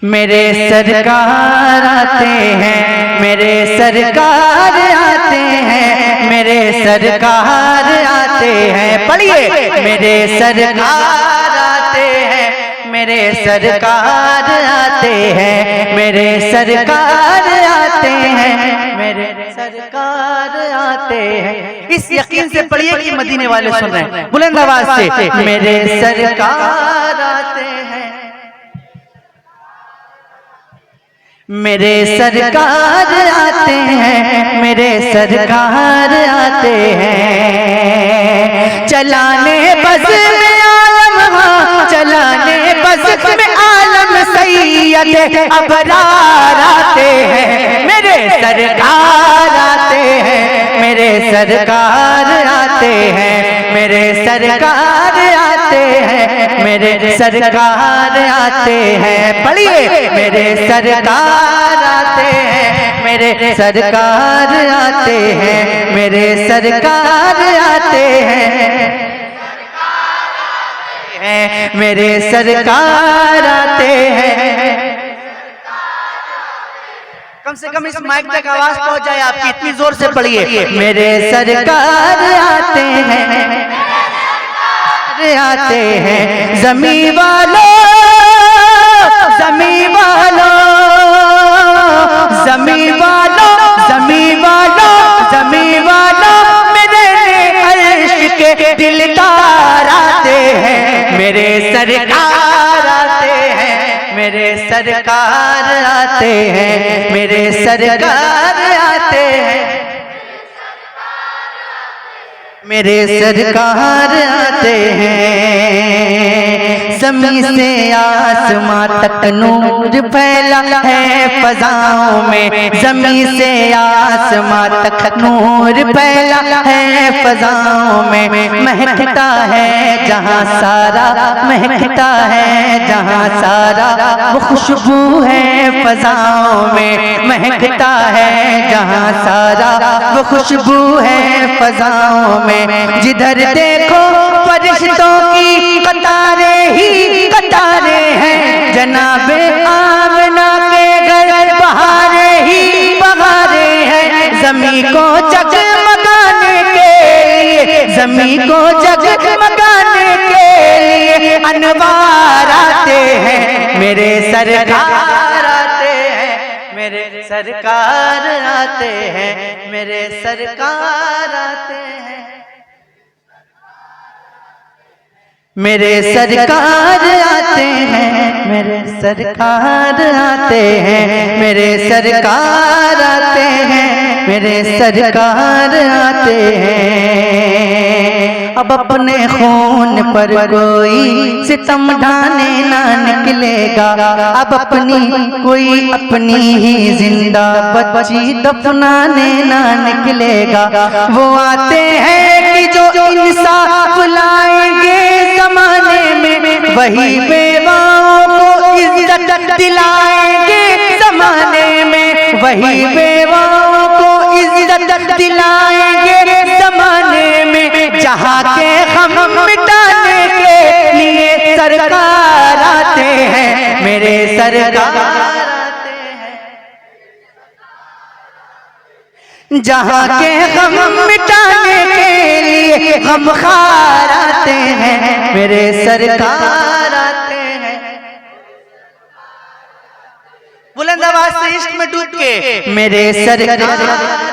मेरे सरकार आते हैं, मेरे सरकार आते हैं, मेरे सरकार आते हैं। पढ़िए, मेरे सरकार आते हैं, मेरे सरकार आते हैं, मेरे सरकार आते हैं, मेरे सरकार आते हैं। इस यकीन से पढ़िए कि मदीने वाले सुन रहे हैं, बुलंद आवाज से, मेरे सरकार आते हैं, मेरे सरकार आते हैं, मेरे सरकार आते हैं। चलाने बस में आलम, हाँ चलाने बस में आलम सैयद अबरार आते हैं। मेरे सरकार आते हैं, मेरे सरकार आते हैं, मेरे सरकार आते हैं, मेरे सरकार आते हैं। पढ़िए, मेरे सरकार आते हैं, मेरे सरकार आते हैं, मेरे सरकार आते हैं, मेरे सरकार आते हैं। कम से कम इस माइक तक आवाज पहुंच जाए आपकी, इतनी जोर से पढ़िए। मेरे सरकार आते हैं, आते हैं। ज़मीं वालों, ज़मीं वालों, ज़मीं वालों, ज़मीं वालों, ज़मीं वालों, मेरे अर्श के दिलदार आते हैं। मेरे सरकार आते हैं, मेरे सरकार आते हैं, मेरे सरकार आते हैं, मेरे सरकार आते हैं। ज़मीं से आसमां तक नूर फैला है फ़ज़ाओं में, ज़मीं से आसमां तक नूर फैला है फ़ज़ाओं में। महकता है जहाँ सारा, महकता है जहाँ सारा, वो खुशबू है फ़ज़ाओं में। महकता है जहाँ सारा, वो खुशबू है फ़ज़ाओं में। जिधर देखो फरिश्तों की कतारें ही कतारें हैं। जनाबे आमना के घर बहारें ही बहारें हैं। ज़मीं को जगमगाने के लिए, ज़मीं को जगमगाने के लिए अनवार आते हैं। मेरे सरकार आते हैं, मेरे सरकार आते हैं, मेरे सरकार आते हैं, मेरे सरकार आते हैं, मेरे सरकार आते हैं, मेरे सरकार आते हैं, मेरे सरकार आते हैं। अब अपने खून पर कोई सितम ढाने ना निकलेगा, अब अपनी कोई अपनी ही जिंदा बच्ची दफनाने ना निकलेगा। वो आते हैं कि जो इंसाफ लाएंगे ज़माने में, वही बेवाओं को इज्जत दिलाएंगे ज़माने में, वही बेवाओं को इज्जत दिलाएंगे ज़माने में। जहाँ के हम मिटाने के लिए सरकार आते हैं, मेरे सरकार आते हैं। जहाँ के हम मिटाने के लिए हम खार आते हैं, मेरे सरकार आते हैं। बुलंद आवाज से इश्क में डूब के, मेरे सरकार आते हैं,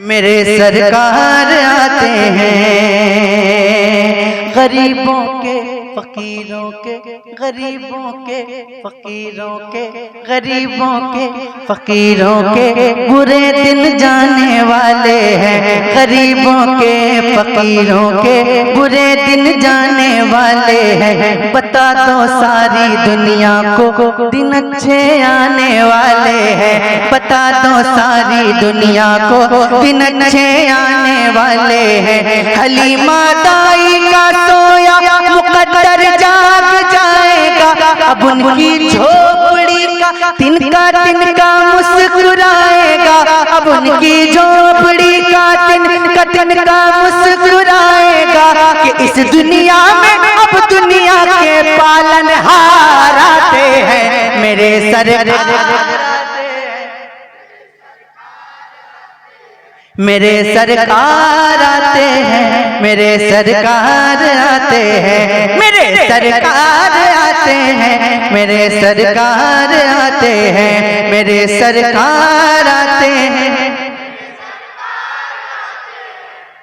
मेरे सरकार आते हैं। गरीबों के फकीरों के, गरीबों के फकीरों के, गरीबों के फकीरों के बुरे दिन जाने वाले हैं। गरीबों के फकीरों के बुरे दिन जाने वाले हैं। बता दो सारी दुनिया को दिन अच्छे आने वाले हैं। बता दो सारी दुनिया को दिन अच्छे आने वाले हैं। हलीमा दाई का सोया मुकद्दर जाग जाएगा, अब उनकी झोपड़ी का तिनका मुस्कुराएगा, अब उनकी झोपड़ी का तिनका मुस्कुराएगा कि इस दुनिया में अब दुनिया के पालनहार आते हैं, मेरे सरकार मेरे सरकार आते हैं, मेरे सरकार आते हैं, मेरे सरकार आते हैं, मेरे सरकार आते हैं, मेरे सरकार आते हैं।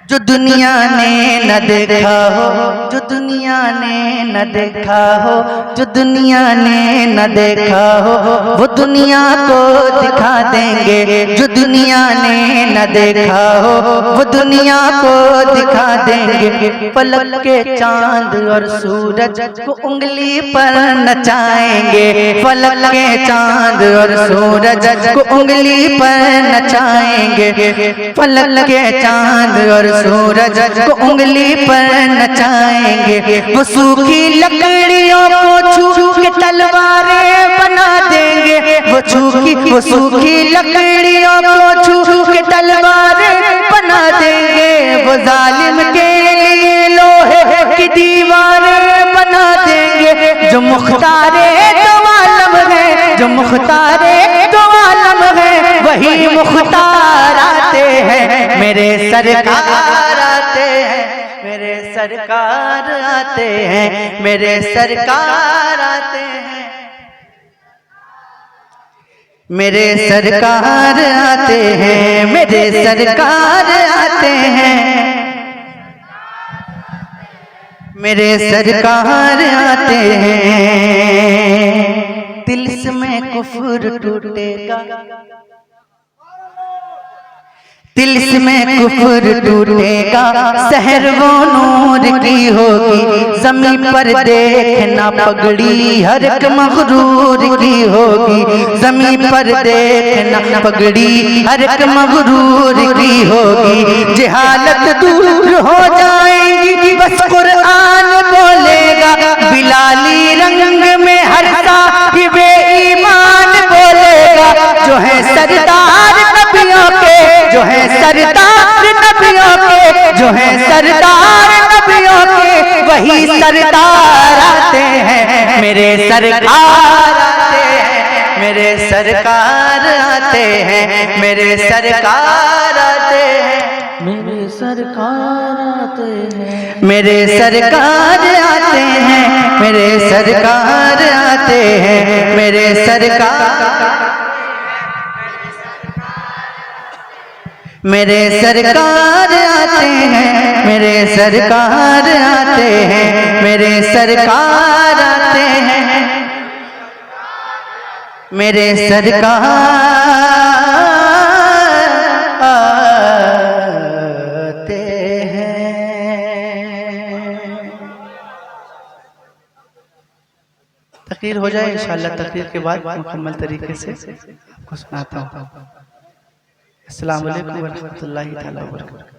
जो दुनिया ने न देखा हो, जो दुनिया ने न देखा हो, जो दुनिया ने न देखा हो, वो दुनिया को दिखा देंगे। जो दुनिया ने न देखा हो, वो दुनिया को दिखा देंगे। पलक के चांद और सूरज को उंगली पर नचाएंगे, पलक के चांद और सूरज को उंगली पर नचाएंगे, पलक के चांद और सूरज को उंगली पर नचाएंगे। वो सूखी लकड़ियों को छू के तलवारें बना देंगे, वो सूखी लकड़ियों को छू के तलवारें बना देंगे। वो जालिम के लिए लोहे की दीवारें बना देंगे। जो मुख्तारे दो आलम है, जो मुख्तारे दो आलम है, वही मुख्तार आते हैं, मेरे सरकार आते हैं, मेरे सरकार आते हैं, मेरे सरकार आते हैं, मेरे सरकार आते हैं, मेरे सरकार आते हैं, मेरे सरकार आते हैं। तिलिस्मे कुफ्र टूटेगा, तिलिस्मे कुफ्र टूटेगा, शहर वो नूर की होगी। ज़मीन पर देखना पगड़ी हर एक मगरूर की होगी। ज़मीन पर देखना पगड़ी हर एक मगरूर की होगी। जहालत दूर हो जाएगी, बस कुरान बोलेगा। बिलाली रंग में हर साहिबे ईमान बोलेगा। जो है सरदार नबियों के, जो है सरदार नबियों के, जो है सरदार नबियों के, वही सरदार आते हैं, मेरे सरकार आते हैं, मेरे सरकार आते हैं, मेरे सरकार आते हैं, मेरे सरकार आते हैं, मेरे सरकार आते हैं, मेरे सरकार आते हैं, मेरे सरकार, मेरे सरकार आते हैं, मेरे सरकार आते हैं, मेरे सरकार आते हैं, मेरे सरकार आते हैं। तकरीर हो जाए इंशाअल्लाह। तकरीर के बाद मुकम्मल तरीके से आपको सुनाता हूँ। अस्सलाम वालेकुम व रहमतुल्लाहि तआला व बरकातहू।